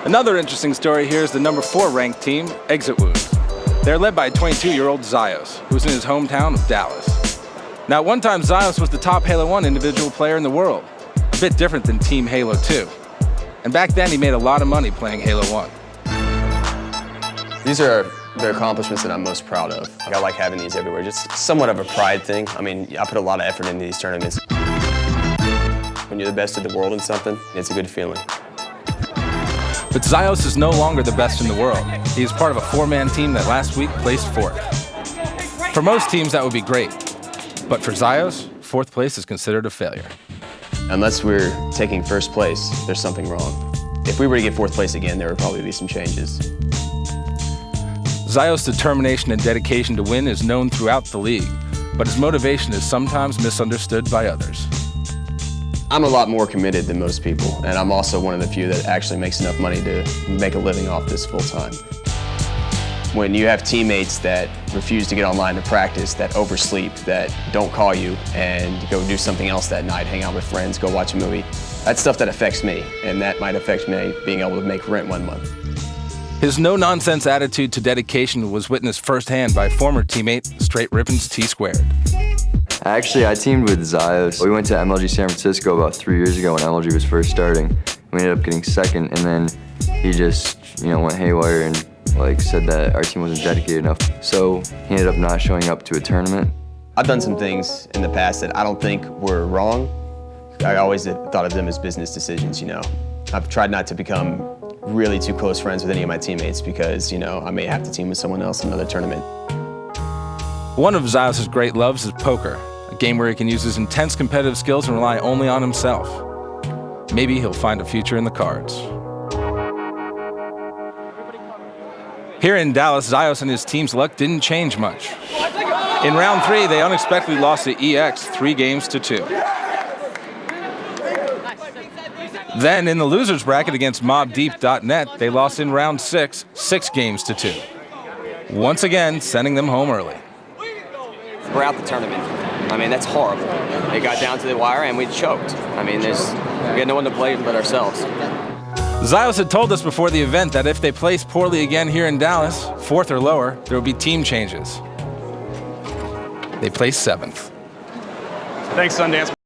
Another interesting story here is the number 4 ranked team, Exit Wounds. They're led by 22-year-old Zyos, who's in his hometown of Dallas. Now, at one time, Zyos was the top Halo 1 individual player in the world, a bit different than Team Halo 2. And back then, he made a lot of money playing Halo 1. These are the accomplishments that I'm most proud of. I like having these everywhere, just somewhat of a pride thing. I mean, I put a lot of effort into these tournaments. When you're the best in the world in something, it's a good feeling. But Zyos is no longer the best in the world. He is part of a 4-man team that last week placed 4th. For most teams, that would be great. But for Zyos, 4th place is considered a failure. Unless we're taking 1st place, there's something wrong. If we were to get 4th place again, there would probably be some changes. Zyos' determination and dedication to win is known throughout the league, but his motivation is sometimes misunderstood by others. I'm a lot more committed than most people, and I'm also one of the few that actually makes enough money to make a living off this full time. When you have teammates that refuse to get online to practice, that oversleep, that don't call you, and go do something else that night, hang out with friends, go watch a movie, that's stuff that affects me, and that might affect me being able to make rent one month. His no-nonsense attitude to dedication was witnessed firsthand by former teammate Straight Rippin's T-Squared. Actually, I teamed with Zyos. We went to MLG San Francisco about 3 years ago when MLG was first starting. We ended up getting 2nd, and then he just, went haywire and said that our team wasn't dedicated enough. So he ended up not showing up to a tournament. I've done some things in the past that I don't think were wrong. I always thought of them as business decisions, I've tried not to become really too close friends with any of my teammates because, I may have to team with someone else in another tournament. One of Zyos' great loves is poker, a game where he can use his intense competitive skills and rely only on himself. Maybe he'll find a future in the cards. Here in Dallas, Zyos and his team's luck didn't change much. In round 3, they unexpectedly lost to EX 3 games to 2. Then, in the losers bracket against MobDeep.net, they lost in round 6, 6 games to 2. Once again, sending them home early. We're out the tournament. That's horrible. It got down to the wire and we choked. We had no one to play but ourselves. Zyos had told us before the event that if they placed poorly again here in Dallas, 4th or lower, there would be team changes. They placed 7th. Thanks, Sundance.